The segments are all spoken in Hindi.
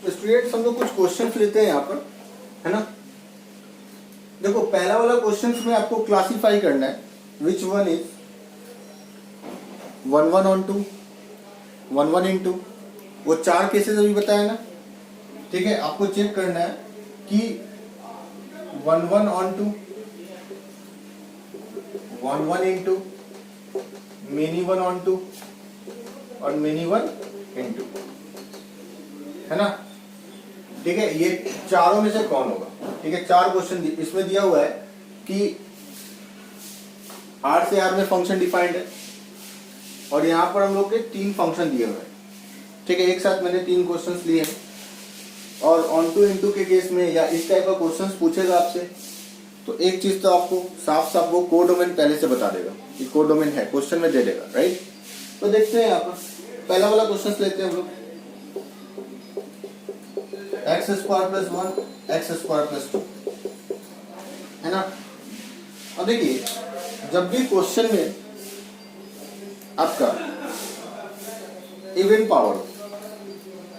स्टूडेंट्स हम लोग कुछ क्वेश्चंस लेते हैं यहाँ पर, है ना। देखो पहला वाला क्वेश्चंस में आपको क्लासिफाई करना है which one is 1 1 on 2, 1 1 in 2, वो 4 केसेस अभी बताया ना, ठीक है। आपको चेक करना है कि 1 1 on 2, 1 1 in 2, many 1 on 2 और many 1 in 2, है ना। ठीक है, ये चारों में से कौन होगा। ठीक है, 4 क्वेश्चन इसमें दिया हुआ है कि R से R में फंक्शन डिफाइंड है और यहाँ पर हम लोग के 3 फंक्शन दिए हुए हैं। ठीक है, एक साथ मैंने 3 क्वेश्चंस लिए हैं और ऑन टू इनटू के केस में या इस टाइप का क्वेश्चंस पूछेगा आपसे तो एक चीज तो आपको साफ साफ वो कोडोमेन पहले से बता देगा कि कोडोमेन है, क्वेश्चन में दे देगा, राइट। तो देखते हैं यहाँ पर पहला वाला क्वेश्चन लेते हैं हम लोग, x² + 1 x² + 2, है ना। अब देखिए जब भी क्वेश्चन में आपका इवन पावर,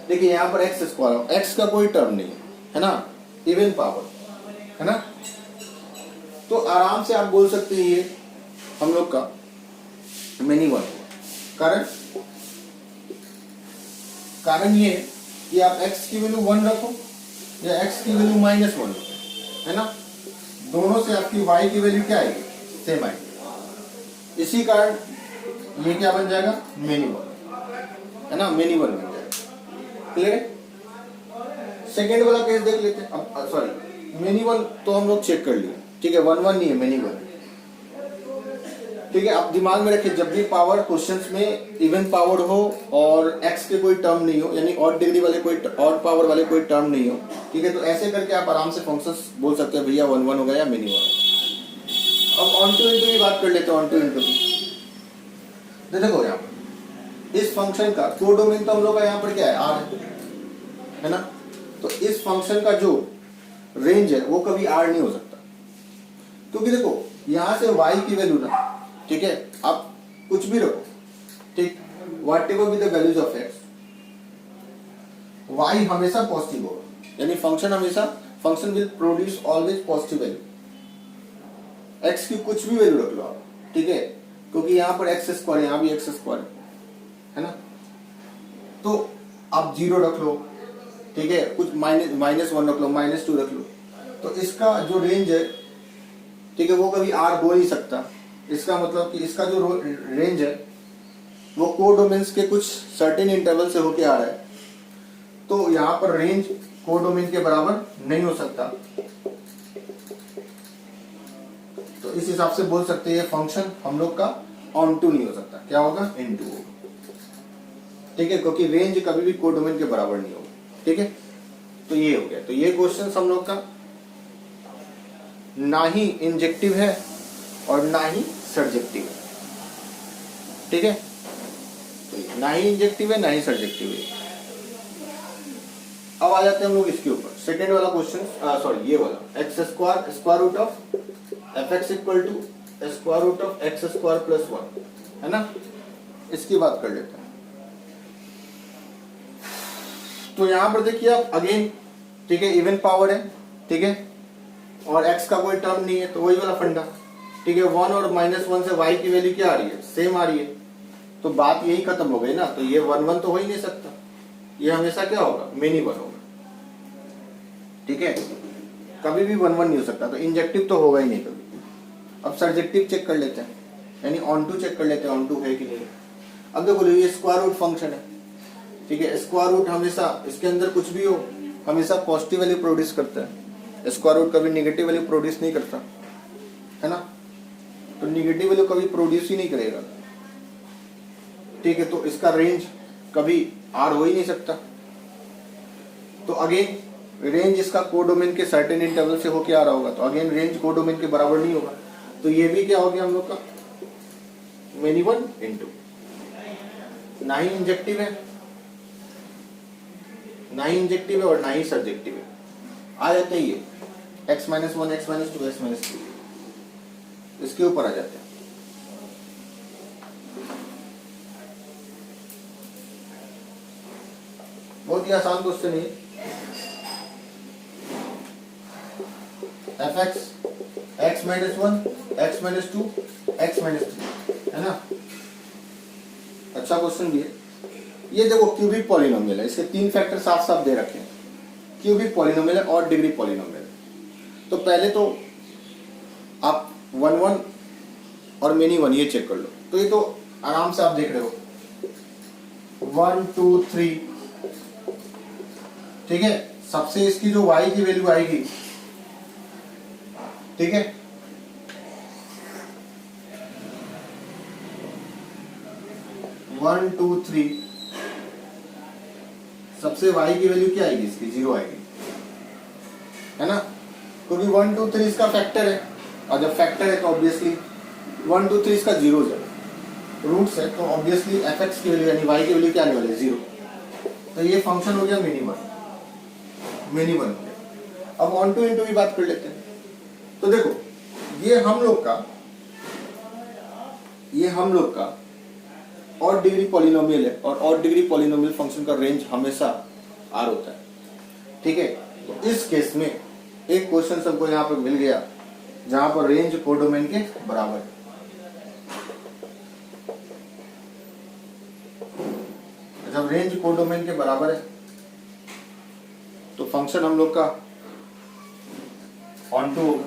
देखिए यहाँ पर x², x का कोई टर्म नहीं है ना, इवन पावर, है ना। तो आराम से आप बोल सकते हैं ये हम लोग का मेनी वन होगा। कारण ये कि आप x की वैल्यू 1 रखो या x की वैल्यू -1 रखो, है ना, दोनों से आपकी y की वैल्यू क्या आएगी, सेम आएगी। इसी कारण ये क्या बन जाएगा, मेनी वन, है ना, मेनी वन बन जाएगा। क्लियर है। सेकेंड वाला केस देख लेते हैं। अब सॉरी, मेनी वन तो हम लोग चेक कर लिए, ठीक है, 1 1 नहीं है, मेनी वन। ठीक है, आप दिमाग में रखिए जब भी पावर क्वेश्चंस में इवन पावर हो और x के कोई टर्म नहीं हो, यानी ऑड डिग्री वाले कोई ऑड पावर वाले कोई टर्म नहीं हो, ठीक है, तो ऐसे करके आप आराम से फंक्शंस बोल सकते हैं भैया 1 1 होगा या मेनी वन। अब ऑन टू इनटू की बात कर लेते हैं। ऑन टू इनटू देखो यहाँ पर इस फंक्शन का कोडोमेन तो हम लोग का यहाँ पर क्या है, r है ना। तो इस फंक्शन का जो रेंज है वो कभी r नहीं हो सकता, क्योंकि देखो यहां से y की वैल्यू ना, ठीक है, आप कुछ भी रखो, ठीक, what ever be the values of x, y हमेशा पॉजिटिव होगा, यानी function will produce always positive value. x की कुछ भी वैल्यू रख लो आप, ठीक है, क्योंकि यहाँ पर x², यहाँ भी x² है ना। तो आप 0 रख लो, ठीक है, कुछ -1 रख लो, -2 रख लो, तो इसका जो रेंज है, ठीक है, वो कभी r हो नहीं सकता। इसका मतलब कि इसका जो रेंज है वो कोडोमेन्स के कुछ सर्टेन इंटरवल से होके आ रहा है, तो यहाँ पर रेंज कोडोमेन के बराबर नहीं हो सकता। तो इस हिसाब से बोल सकते हैं ये फंक्शन हम लोग का ऑन टू नहीं हो सकता, क्या होगा, इन टू होगा। ठीक है, क्योंकि रेंज कभी भी कोडोमेन के बराबर नहीं होगा। ठीक है, तो ये हो गया। तो ये क्वेश्चन हम लोग का ना ही इंजेक्टिव है और ना ही सर्जेक्टिव है। ठीक है, तो ना ही इंजेक्टिव है ना ही सर्जेक्टिव है। अब आ जाते हैं हम लोग इसके ऊपर, सेकेंड वाला क्वेश्चन, सॉरी ये वाला, x² square root of fx equal to square root of x² + 1, है ना। इसकी बात कर लेते हैं। तो यहां पर देखिए आप अगेन, ठीक है, इवन पावर है, ठीक है, और x का कोई टर्म नहीं है, तो वही वाला फंडा, ठीक है, 1 और -1 से y की वैल्यू क्या आ रही है, सेम आ रही है, तो बात यही खत्म हो गई ना। तो ये 1 1 तो हो ही नहीं सकता, ये हमेशा क्या होगा, मेनी वन होगा। ठीक है, कभी भी 1 1 नहीं हो सकता, तो इंजेक्टिव तो होगा ही नहीं कभी। अब सर्जेक्टिव चेक कर लेते हैं, यानी ऑन टू चेक कर लेते हैं, ऑन टू है कि नहीं। अब देखो ये स्क्वायर रूट फंक्शन है, ठीक है, स्क्वायर रूट हमेशा इसके अंदर कुछ भी हो हमेशा पॉजिटिव वैल्यू प्रोड्यूस करता है, स्क्वायर रूट कभी नेगेटिव वैल्यू प्रोड्यूस नहीं करता, है ना। तो नेगेटिव वैल्यू कभी प्रोड्यूस ही नहीं करेगा। ठीक है, तो इसका रेंज कभी r हो ही नहीं सकता। तो अगेन रेंज इसका कोडोमेन के सर्टेन इंटरवल से होके आ रहा होगा, तो अगेन रेंज कोडोमेन के बराबर नहीं होगा। तो ये भी क्या हो गया हम लोग का, मेनी वन इनटू, ना ही इंजेक्टिव है, ना ही इंजेक्टिव है और ना ही सर्जेक्टिव है। आ जाते हैं ये x - 1 x - 2 x - 3, इसके ऊपर आ जाते हैं। बहुत ही आसान क्वेश्चन है, F x minus 1, x minus 2, x minus 3, है ना। अच्छा क्वेश्चन भी है ये। देखो क्यूबिक पॉलिनोमियल है, इसके 3 फैक्टर साफ साफ दे रखे हैं। क्यूबिक पॉलिनोमियल है और डिग्री पॉलिनोमियल है। तो पहले तो आप 1 1 और मेनी 1 ये चेक कर लो। तो ये तो आराम से आप देख रहे हो 1 2 3, ठीक है। सबसे इसकी जो y की वैल्यू आएगी, ठीक है, वन टू थ्री, सबसे y की वैल्यू क्या आएगी इसकी? 0 आएगी, है ना। क्योंकि 1 2 3 इसका फैक्टर है, और जब फैक्टर है तो ऑब्वियसली 1 2 3 इसका 0 है, रूट्स है, तो ऑब्वियसली एफ एक्स की वैल्यू यानी y की वैल्यू क्या आने वाली है? 0। तो ये फंक्शन हो गया मिनिमम, मिनिमम हो गया। अब ऑन टू इनटू की बात कर लेते हैं। तो देखो ये हम लोग का और डिग्री पॉलिनोमियल है, और ऑड डिग्री पॉलिनोमियल फंक्शन का रेंज हमेशा आर होता है, ठीक है। तो इस केस में एक क्वेश्चन सबको यहाँ पर मिल गया जहां पर रेंज कोडोमेन के बराबर है। जब रेंज कोडोमेन के बराबर है तो फंक्शन हम लोग का ऑन टू होगा,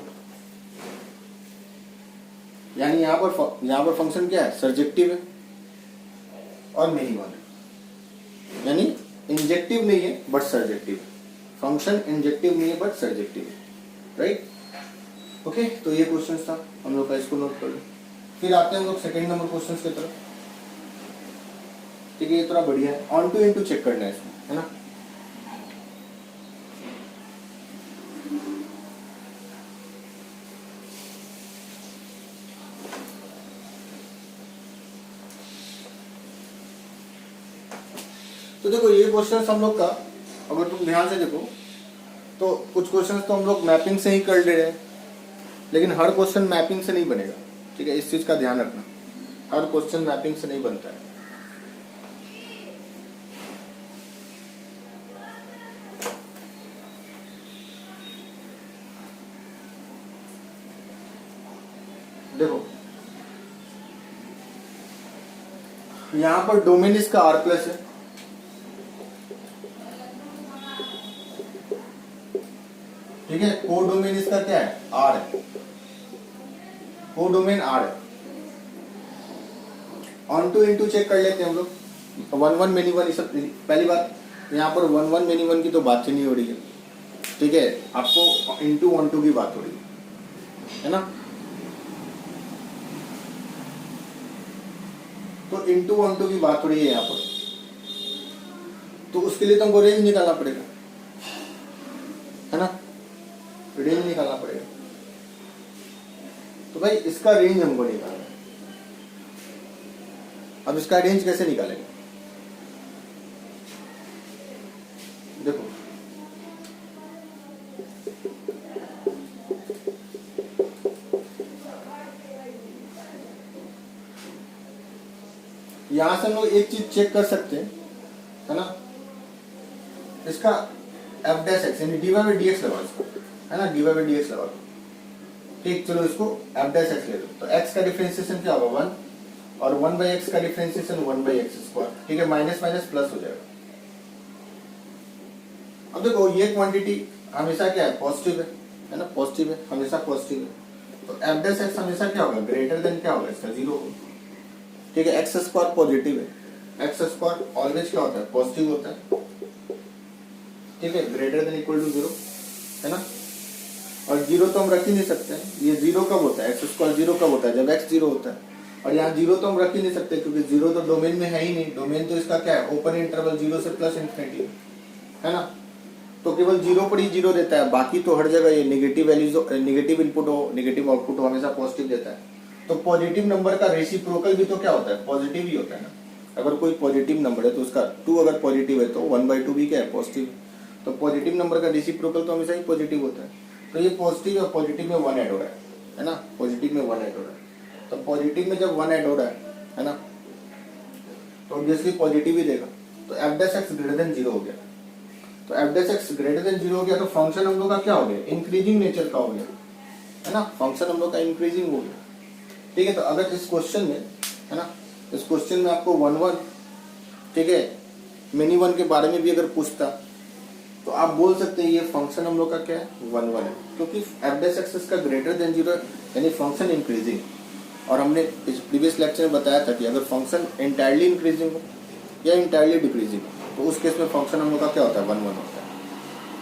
यानी यहां पर फंक्शन क्या है? सर्जेक्टिव है और मिनिमम है, यानी इंजेक्टिव नहीं है बट सर्जेक्टिव है। फंक्शन इंजेक्टिव नहीं है बट सर्जेक्टिव है, राइट। ओके, तो ये क्वेश्चन था हम लोग का, इसको नोट कर लो। फिर आते हैं हम लोग सेकंड नंबर क्वेश्चन की तरफ, ठीक है। ये थोड़ा बढ़िया है, ऑन टू इनटू चेक करना है इसमें, है ना। तो देखो ये क्वेश्चन हम लोग का, अगर तुम ध्यान से देखो तो कुछ क्वेश्चन तो हम लोग मैपिंग से ही कर ले रहे हैं, लेकिन हर क्वेश्चन मैपिंग से नहीं बनेगा, ठीक है। इस चीज का ध्यान रखना, हर क्वेश्चन मैपिंग से नहीं बनता है। देखो यहां पर डोमेन इसका आर प्लस है, ठीक है। कोडोमेन इसका क्या है? आर है, कोडोमेन आर है। ऑन टू इनटू चेक कर लेते हैं हम लोग। 1 1 मेनी 1, सब पहली बात यहाँ पर 1 1 मेनी 1 की तो बात ही नहीं हो रही है, ठीक है। आपको इनटू 1 2 की बात हो रही है ना। तो इनटू 1 2 की बात हो रही है यहाँ पर, तो उसके लिए तो हमको रेंज निकालना पड़ेगा, है ना। रेंज निकालना पड़ेगा। तो भाई इसका रेंज हमको निकालना है। अब इसका रेंज कैसे निकालेंगे? देखो यहां से हम लोग एक चीज चेक कर सकते हैं, है ना। इसका एफ डैश एक्स यानी D Y by D X लगा इसको, है ना, D Y by D X लगा। ठीक, चलो इसको एफ डैश एक्स ले लो। तो एक्स का डिफरेंशिएशन क्या होगा? 1, और 1 बाई एक्स का डिफरेंशिएशन 1 बाई एक्स स्क्वायर, ठीक है। माइनस माइनस प्लस हो जाएगा। अब देखो ये क्वांटिटी हमेशा क्या है? पॉजिटिव है ना, पॉजिटिव है, हमेशा पॉजिटिव है। तो एफ डैश एक्स हमेशा क्या होगा? ग्रेटर देन क्या होगा इसका? 0 होगा, ठीक है। एक्स स्क्वायर पॉजिटिव है, एक्स स्क्वायर ऑलवेज क्या होता है? पॉजिटिव होता है, ठीक है। ग्रेटर देन इक्वल टू 0, है ना। और 0 तो हम रख ही नहीं सकते हैं। ये 0 कब होता है? एक्स स्क्वायर 0 कब होता है? जब एक्स 0 होता है। और यहाँ 0 तो हम रख ही नहीं सकते क्योंकि 0 तो डोमेन में है ही नहीं। डोमेन तो इसका क्या है? ओपन इंटरवल 0 से प्लस इंफिनिटी, है ना। तो केवल 0 पर ही 0 देता है, बाकी तो हर जगह ये नेगेटिव वैल्यूज, नेगेटिव इनपुट हो, नेगेटिव आउटपुट हो, हमेशा पॉजिटिव देता है। तो पॉजिटिव नंबर का रेसिप्रोकल भी तो क्या होता है? पॉजिटिव ही होता है ना। अगर कोई पॉजिटिव नंबर है तो उसका 2 अगर पॉजिटिव है तो 1/2 भी क्या है? पॉजिटिव। तो पॉजिटिव नंबर का रेसिप्रोकल तो हमेशा ही पॉजिटिव होता है। तो ये पॉजिटिव और पॉजिटिव में 1 ऐड हो रहा है ना। पॉजिटिव में 1 ऐड हो रहा है। तो पॉजिटिव में जब 1 ऐड हो रहा है ना, तो ऑब्वियसली पॉजिटिव ही देगा। तो F dash x greater than 0 हो गया। तो F dash x greater than 0 हो गया तो फंक्शन हम लोग का क्या हो गया? इंक्रीजिंग नेचर का हो गया, है ना, फंक्शन हम लोग का इंक्रीजिंग हो गया। ठीक है, तो अगर इस क्वेश्चन में, है ना, इस क्वेश्चन में आपको 1 1, ठीक है, मिनी 1 के बारे में भी अगर पूछता तो आप बोल सकते हैं ये फंक्शन हम लोग का क्या है, 1 1 है, क्योंकि एफ डैश एक्स का ग्रेटर देन 0 यानी फंक्शन इंक्रीजिंग। और हमने इस प्रीवियस लेक्चर में बताया था कि अगर फंक्शन इंटायरली इंक्रीजिंग हो या इंटायरली डिक्रीजिंग हो तो उस केस में फंक्शन हम लोग का क्या होता है, 1 1 होता है।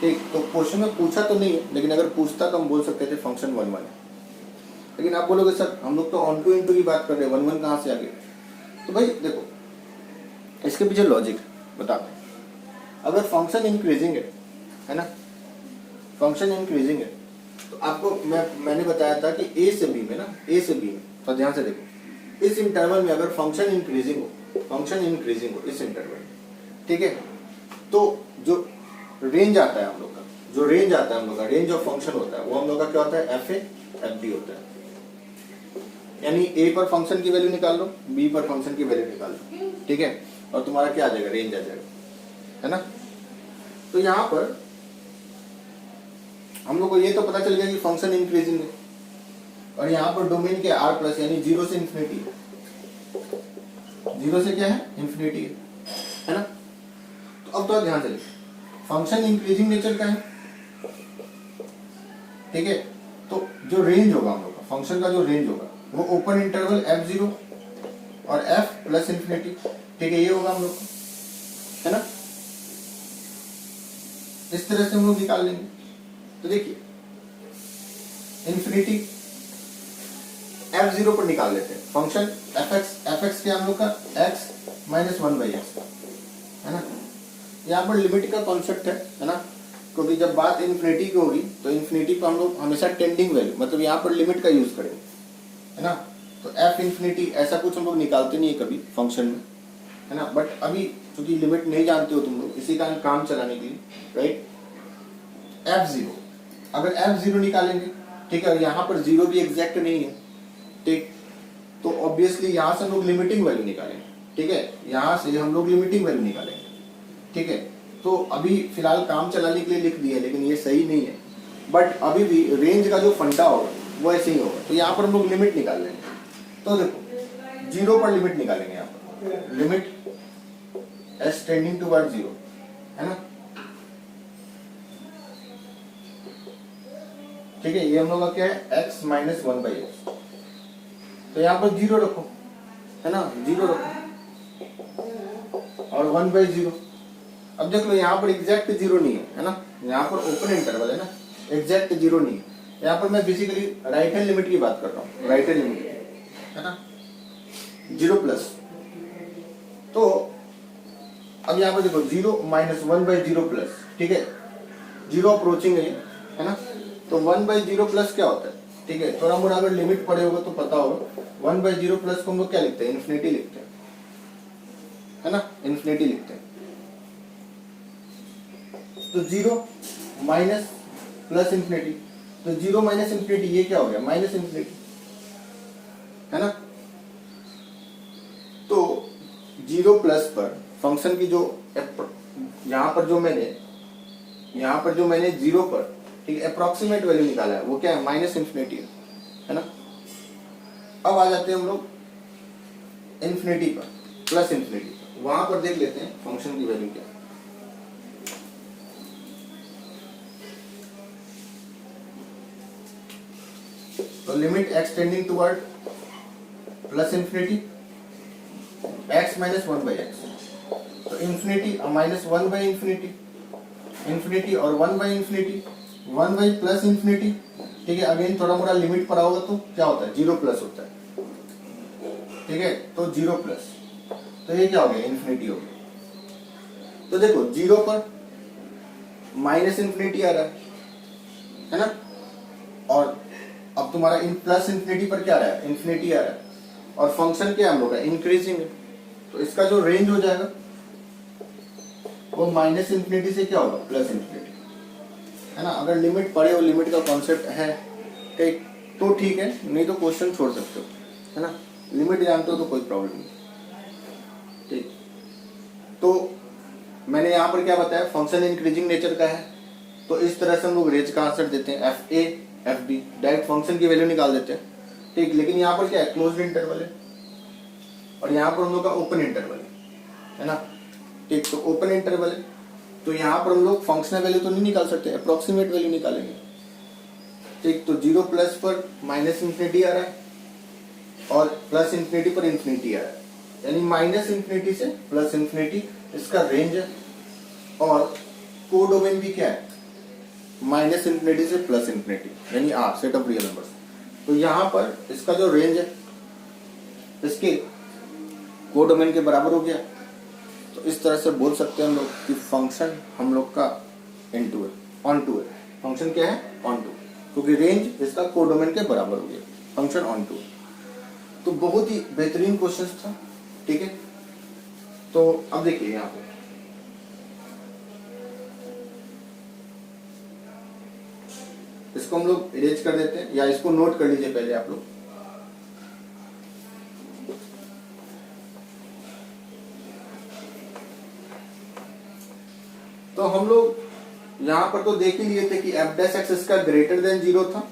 ठीक, तो क्वेश्चन में पूछा तो नहीं है, लेकिन अगर पूछता तो हम बोल सकते थे फंक्शन 1 1 है। लेकिन आप बोलोगे सर हम लोग तो ऑन टू इनटू की बात कर रहे हैं, 1 1 कहाँ से आ गए? तो भाई देखो इसके पीछे लॉजिक बताते हैं। अगर फंक्शन इंक्रीजिंग है ना, फंक्शन इंक्रीजिंग है तो आपको मैंने बताया था कि ए से बी में ना, ए से बी में, तो ध्यान से देखो इस इंटरवल में अगर फंक्शन इंक्रीजिंग हो इस इंटरवल में, ठीक है, तो जो रेंज आता है हम लोग का, जो रेंज आता है हम लोग का, रेंज ऑफ फंक्शन होता है वो हम लोग का क्या होता है, एफ ए एफ बी होता है। यानी ए पर फंक्शन की वैल्यू निकाल लो, बी पर फंक्शन की वैल्यू निकाल लो, ठीक है, और तुम्हारा क्या आ जाएगा, रेंज आ जाएगा, है ना। तो यहां पर हम लोग को ये तो पता चल गया कि फंक्शन इंक्रीजिंग है, और यहाँ पर डोमेन के आर प्लस यानी 0 से इंफिनिटी है, 0 से क्या है, इंफिनिटी है ना। तो अब तो ध्यान से देखिए फंक्शन इंक्रीजिंग नेचर का है, ठीक है, तो जो रेंज होगा हम लोग का, फंक्शन का जो रेंज होगा वो ओपन इंटरवल f0 और f प्लस इंफिनिटी, ठीक है, ये होगा हम लोग का, है ना। इस तरह से हम लोग निकाल लेंगे। तो देखिए इंफिनिटी f0 पर निकाल लेते हैं, फंक्शन fx के हम लोग का x माइनस 1/x, है ना। यहाँ पर लिमिट का कॉन्सेप्ट है ना, क्योंकि जब बात इन्फिनिटी की होगी तो इन्फिनिटी पर हम लोग हमेशा टेंडिंग वैल्यू, मतलब यहाँ पर लिमिट का यूज करेंगे, है ना। तो f इन्फिनिटी ऐसा कुछ हम लोग निकालते नहीं है कभी फंक्शन में, है ना। बट अभी क्योंकि लिमिट नहीं जानते हो तुम लोग, इसी का काम चलाने के लिए, राइट, f0, अगर f0 निकालेंगे, ठीक है, और यहाँ पर 0 भी एग्जैक्ट नहीं है, ठीक, तो ऑब्वियसली यहाँ से हम लोग लिमिटिंग वैल्यू निकालेंगे, ठीक है, यहाँ से हम लोग लिमिटिंग वैल्यू निकालेंगे, ठीक है। तो अभी फिलहाल काम चलाने के लिए लिख दिया, लेकिन ये सही नहीं है, बट अभी भी रेंज का जो फंडा होगा वो ऐसे ही होगा। तो यहाँ पर हम लोग लिमिट निकाल लेंगे, तो देखो 0 पर लिमिट निकालेंगे, यहाँ पर लिमिट s टेंडिंग टुवर्ड 0, है ना, ठीक है, ये हम लोग का क्या है, x माइनस 1/x, तो यहाँ पर 0 रखो, है ना, 0 रखो और 1/0। अब देख लो यहाँ पर एग्जैक्ट 0 नहीं है ना, यहाँ पर ओपन इंटरवल है ना, एग्जैक्ट 0 नहीं है। यहाँ पर मैं बेसिकली राइट हैंड लिमिट की बात कर रहा हूँ, राइट हैंड लिमिट, है ना, 0 प्लस। तो अब यहाँ पर देखो 0 माइनस 1/0 प्लस, ठीक है, 0 अप्रोचिंग है ना, तो 1/0 प्लस क्या होता है, ठीक है, थोड़ा मोड़ा अगर लिमिट पड़े होगा तो पता होगा, 1/0 प्लस को हम लोग क्या लिखते हैं, इन्फिनिटी लिखते हैं, है ना, इन्फिनिटी लिखते हैं। तो 0 माइनस प्लस इन्फिनिटी, तो 0 माइनस इन्फिनिटी ये क्या हो गया, माइनस इन्फिनिटी, है ना। तो 0 प्लस पर फंक्शन की जो यहाँ पर जो मैंने 0 पर, ठीक है, अप्रोक्सीमेट वैल्यू निकाला है वो क्या है, माइनस इन्फिनिटी है ना। अब आ जाते हैं हम लोग इन्फिनिटी पर, प्लस इन्फिनिटी, वहां पर देख लेते हैं फंक्शन की वैल्यू क्या है। तो limit x tending toward plus infinity x minus 1/x, तो इन्फिनिटी माइनस 1/इन्फिनिटी, इन्फिनिटी और 1/इन्फिनिटी, 1 प्लस इन्फिनिटी, ठीक है, अगेन थोड़ा मोड़ा लिमिट पड़ा होगा तो क्या होता है, 0 प्लस होता है, ठीक है, तो 0 प्लस, तो ये क्या हो गया, इन्फिनिटी हो गया। तो देखो 0 पर माइनस इन्फिनिटी आ रहा है ना, और अब तुम्हारा इन प्लस इन्फिनिटी पर क्या आ रहा है, इन्फिनिटी आ रहा है, और फंक्शन क्या हम लोग का इंक्रीजिंग है, तो इसका जो रेंज हो जाएगा वो माइनस इन्फिनिटी से क्या होगा, प्लस इन्फिनिटी, है ना। अगर लिमिट पड़े हो, लिमिट का कॉन्सेप्ट है, ठीक, तो ठीक है, नहीं तो क्वेश्चन छोड़ सकते हो, है ना, लिमिट जानते हो तो कोई प्रॉब्लम नहीं, ठीक। तो मैंने यहाँ पर क्या बताया, फंक्शन इंक्रीजिंग नेचर का है, तो इस तरह से हम लोग रेंज का आंसर देते हैं, F A F B, direct function की वैल्यू निकाल देते हैं, ठीक। लेकिन यहाँ पर क्या है, क्लोज्ड इंटरवल है और यहाँ पर हम लोग का ओपन इंटरवल है ना, ठीक। तो ओपन इंटरवल है तो यहाँ पर हम लोग फंक्शनल वैल्यू तो नहीं निकाल सकते, अप्रोक्सीमेट वैल्यू निकालेंगे, ठीक। तो 0 प्लस पर माइनस इंफिनिटी आ रहा है और प्लस इंफिनिटी पर इंफिनिटी आ रहा है, यानी माइनस इंफिनिटी से प्लस इंफिनिटी इसका रेंज है। और कोडोमेन भी क्या है, माइनस इंफिनिटी से प्लस इंफिनिटी, यानी R, set of real numbers. तो यहाँ पर इसका जो रेंज है इसके कोडोमेन के बराबर हो गया। तो इस तरह से बोल सकते हैं हम लोग कि फंक्शन हम लोग का इनटू है, ऑन टू है। फंक्शन क्या है, ऑन टू, क्योंकि रेंज इसका कोडोमेन के बराबर हो गया, फंक्शन ऑन टू। तो बहुत ही बेहतरीन क्वेश्चन था, ठीक है। तो अब देखिए यहाँ पे इसको हम लोग इरेज कर देते हैं, या इसको नोट कर लीजिए पहले आप लोग। तो हम लोग यहाँ पर तो देख ही लिए थे कि एफ डैश एक्स इसका ग्रेटर देन 0 था,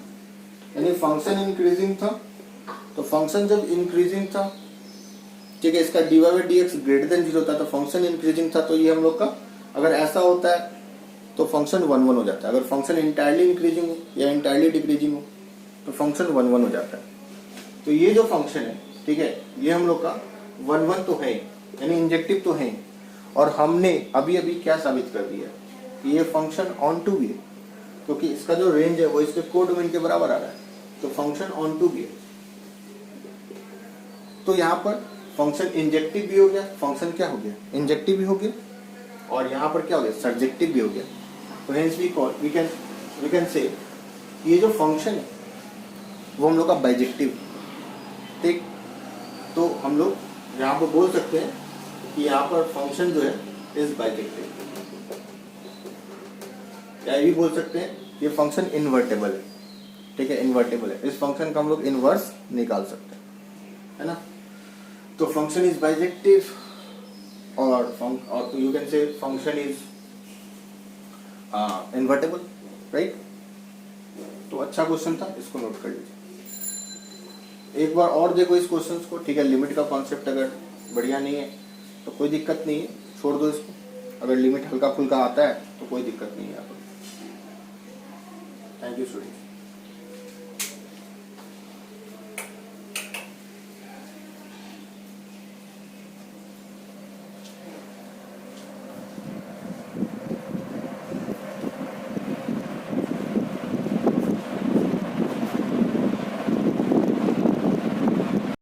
यानी फंक्शन इंक्रीजिंग था। तो फंक्शन जब इंक्रीजिंग था, ठीक है, इसका dy by D x greater than 0 था, तो फंक्शन इंक्रीजिंग था। तो ये हम लोग का, अगर ऐसा होता है तो फंक्शन 1 1 हो जाता है। अगर फंक्शन इंटायरली इंक्रीजिंग हो या इंटायरली डिक्रीजिंग हो तो फंक्शन 1 1 हो जाता है। तो ये जो फंक्शन है, ठीक है, ये हम लोग का 1 1 तो है, यानी इंजेक्टिव तो है। और हमने अभी अभी क्या साबित कर दिया कि ये फंक्शन ऑन टू भी है, क्योंकि इसका जो रेंज है वो इसके कोडोमेन के बराबर आ रहा है। तो फंक्शन ऑन टू भी है। तो यहाँ पर फंक्शन इंजेक्टिव भी हो गया, फंक्शन क्या हो गया, इंजेक्टिव भी हो गया, और यहाँ पर क्या हो गया, सर्जेक्टिव भी हो गया। तो हेंस वी कैन से ये जो फंक्शन है वो हम लोग का बाइजेक्टिव, ठीक। तो हम लोग यहाँ पर बोल सकते हैं कि यहाँ पर फंक्शन जो है इज बाइजेक्टिव, या ये भी बोल सकते हैं ये फंक्शन इन्वर्टेबल है, ठीक है, इन्वर्टेबल है। इस फंक्शन का हम लोग इनवर्स निकाल सकते हैं, है ना। तो फंक्शन इज बाइजेक्टिव और you can say function is invertible, right. तो अच्छा क्वेश्चन था, इसको नोट कर लीजिए। एक बार और देखो इस क्वेश्चन को, ठीक है। लिमिट का कॉन्सेप्ट अगर बढ़िया नहीं है तो कोई दिक्कत नहीं है, छोड़ दो इसको। अगर लिमिट हल्का फुल्का आता है तो कोई दिक्कत नहीं है यहाँ पर। Thank you student.